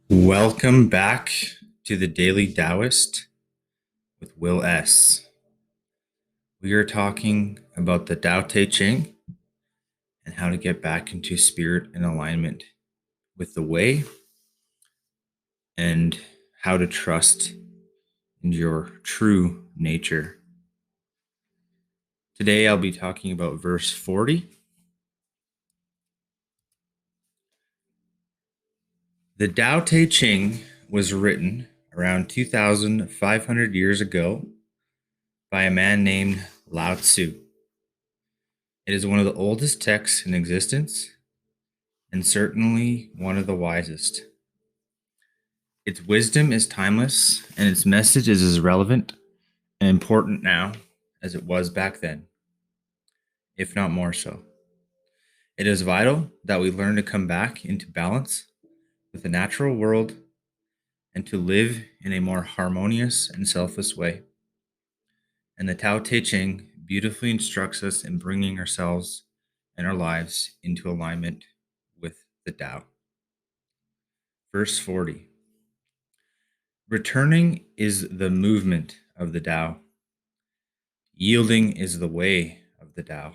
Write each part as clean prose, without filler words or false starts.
Welcome back to the Daily Taoist with Will S. We are talking about the Tao Te Ching and how to get back into spirit and alignment with the way and how to trust in your true nature. Today I'll be talking about verse 40. The Tao Te Ching was written around 2,500 years ago by a man named Lao-Tzu. It is one of the oldest texts in existence and certainly one of the wisest. Its wisdom is timeless, and its message is as relevant and important now as it was back then, if not more so. It is vital that we learn to come back into balance with the natural world and to live in a more harmonious and selfless way. And the Tao Te Ching beautifully instructs us in bringing ourselves and our lives into alignment with the Tao. Verse 40. Returning is the movement of the Tao. Yielding is the way of the Tao.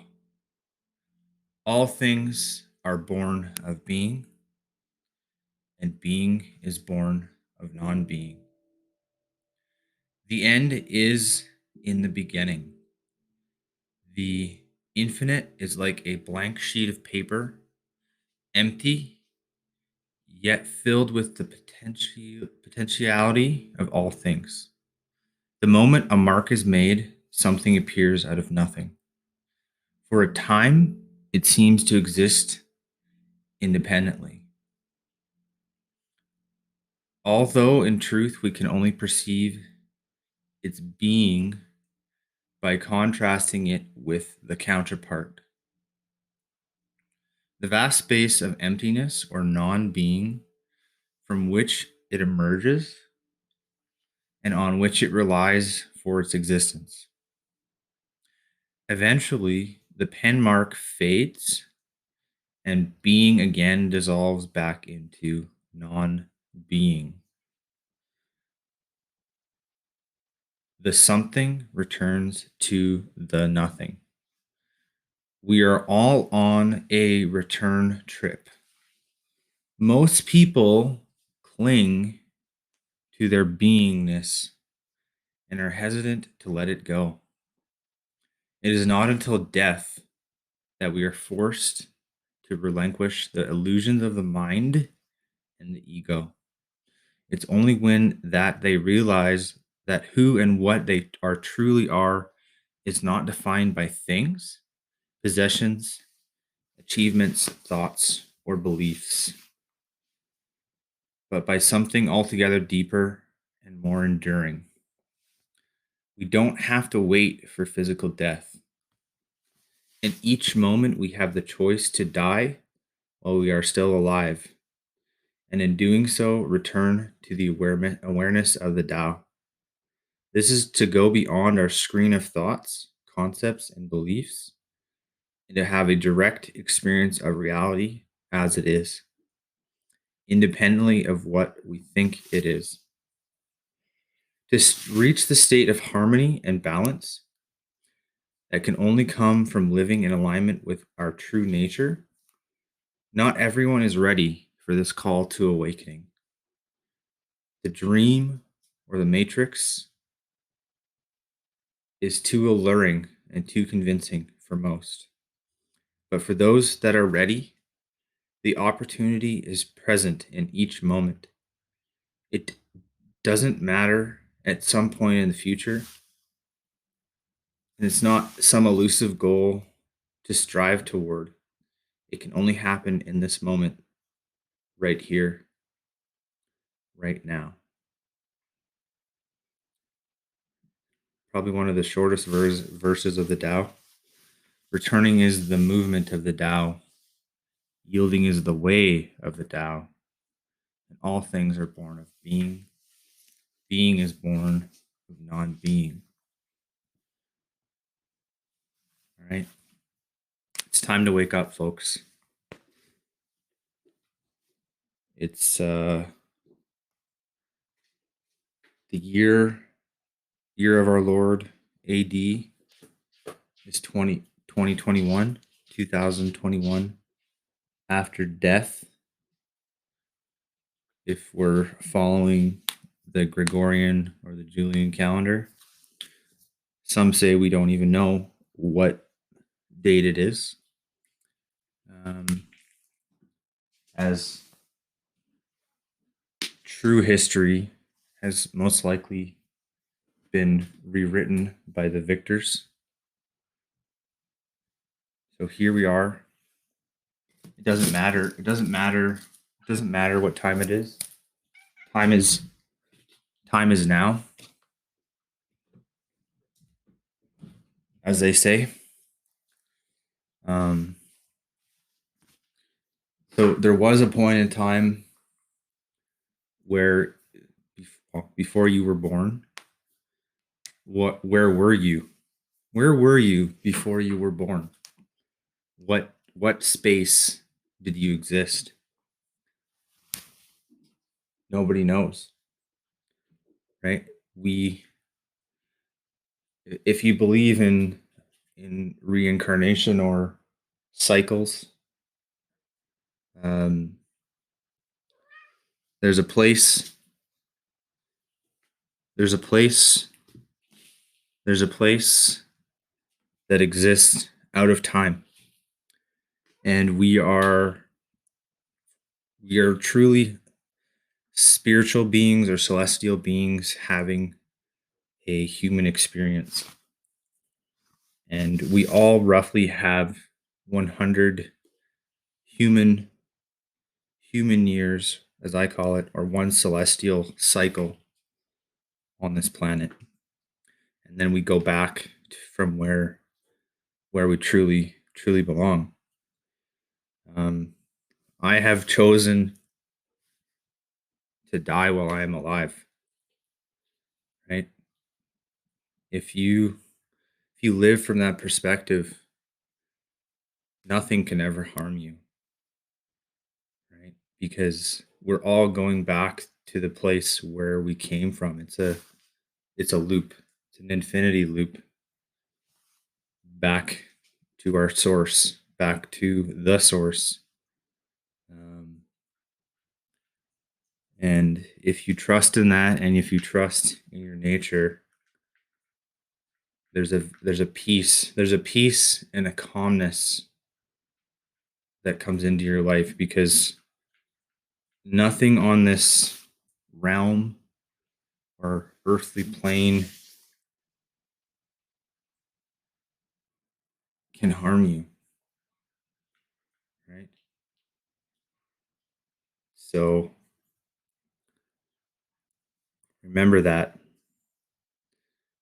All things are born of being, and being is born of non-being. The end is in the beginning. The infinite is like a blank sheet of paper, empty, yet filled with the potentiality of all things. The moment a mark is made, something appears out of nothing. For a time, it seems to exist independently. Although in truth we can only perceive its being by contrasting it with the counterpart. The vast space of emptiness or non-being from which it emerges and on which it relies for its existence. Eventually, the pen mark fades and being again dissolves back into non-being. The something returns to the nothing. We are all on a return trip. Most people cling to their beingness and are hesitant to let it go. It is not until death that we are forced to relinquish the illusions of the mind and the ego. It's only when that they realize that who and what they are truly are is not defined by things, possessions, achievements, thoughts, or beliefs, but by something altogether deeper and more enduring. We don't have to wait for physical death. In each moment, we have the choice to die while we are still alive, and in doing so, return to the awareness of the Tao. This is to go beyond our screen of thoughts, concepts, and beliefs, and to have a direct experience of reality as it is, independently of what we think it is. To reach the state of harmony and balance that can only come from living in alignment with our true nature, not everyone is ready for this call to awakening. The dream or the matrix is too alluring and too convincing for most. But for those that are ready, the opportunity is present in each moment. It doesn't matter at some point in the future, and it's not some elusive goal to strive toward. It can only happen in this moment, right here, right now. Probably one of the shortest verses of the Tao. Returning is the movement of the Tao. Yielding is the way of the Tao. And all things are born of being. Being is born of non-being. All right. It's time to wake up, folks. It's The year of our Lord AD is 2021, 2021. After death, if we're following the Gregorian or the Julian calendar, some say we don't even know what date it is. As true history has most likely been rewritten by the victors. So here we are. It doesn't matter. It doesn't matter. It doesn't matter what time it is. Time is now, as they say. So there was a point in time where before you were born, where were you? Where were you before you were born? What space did you exist? Nobody knows, right? If you believe in reincarnation or cycles, um, there's a place. There's a place. There's a place that exists out of time, and we are truly spiritual beings or celestial beings having a human experience. And we all roughly have 100 human years, as I call it, or one celestial cycle on this planet. And then we go back from where we truly belong. I have chosen to die while I am alive. Right? If you live from that perspective, nothing can ever harm you. Right? Because we're all going back to the place where we came from. It's a loop. It's an infinity loop back to our source, back to the source. And if you trust in that, and if you trust in your nature, there's a peace and a calmness that comes into your life, because nothing on this realm or earthly plane can harm you, right? So remember that,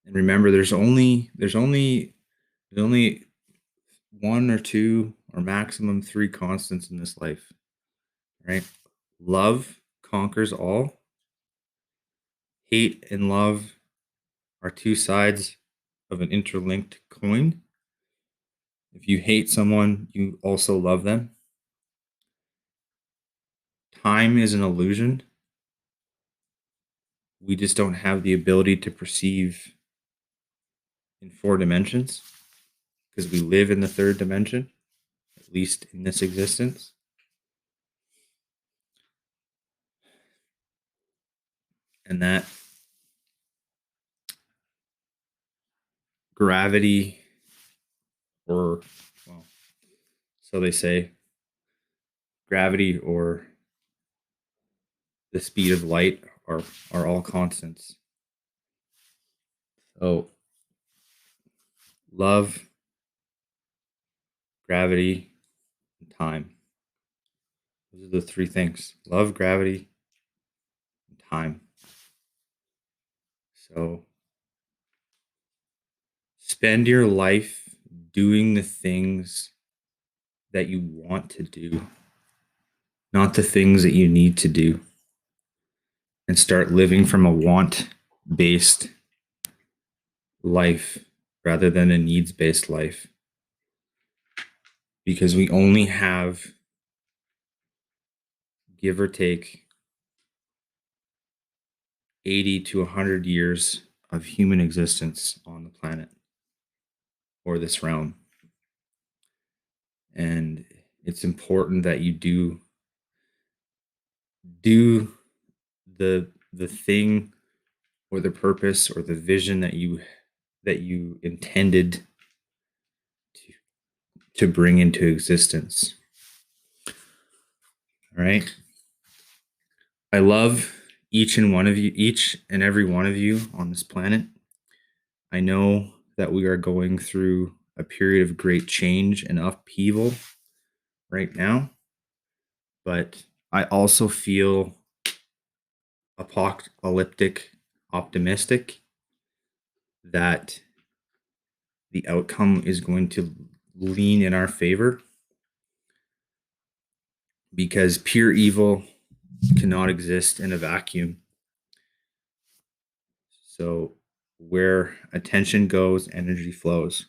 and remember there's only one or two or maximum three constants in this life, right? Love conquers all. Hate and love are two sides of an interlinked coin. If you hate someone, you also love them. Time is an illusion. We just don't have the ability to perceive in four dimensions because we live in the third dimension, at least in this existence. And that gravity, or, well, so they say, gravity or the speed of light are all constants. So love, gravity, and time. Those are the three things: love, gravity, and time. So spend your life doing the things that you want to do, not the things that you need to do, and start living from a want-based life rather than a needs-based life. Because we only have, give or take, 80 to 100 years of human existence on the planet or this realm. And it's important that you do the thing or the purpose or the vision that you intended to bring into existence. All right. I love each and every one of you on this planet. I know that we are going through a period of great change and upheaval right now, but I also feel apocalyptic optimistic that the outcome is going to lean in our favor, because pure evil cannot exist in a vacuum. So where attention goes, energy flows.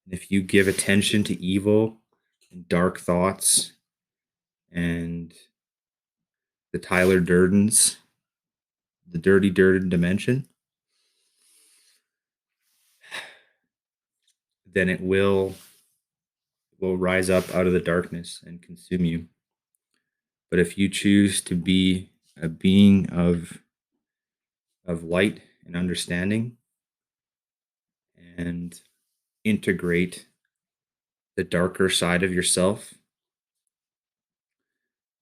And if you give attention to evil and dark thoughts and the Tyler Durdens, the dirty Durden dimension, then it will rise up out of the darkness and consume you. But if you choose to be a being of light and understanding and integrate the darker side of yourself,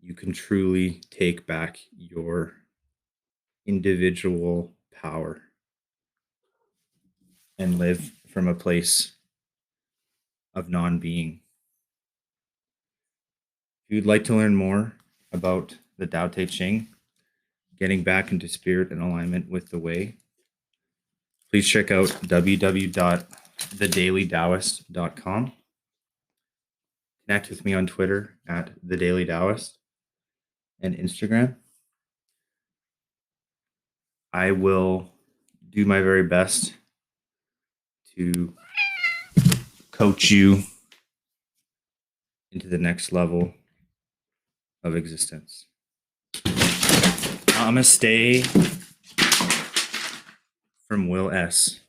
you can truly take back your individual power and live from a place of non-being. If you'd like to learn more about the Tao Te Ching, getting back into spirit and alignment with the way, please check out www.thedailytaoist.com. Connect with me on Twitter at The Daily Taoist and Instagram. I will do my very best to coach you into the next level of existence. Namaste from Will S.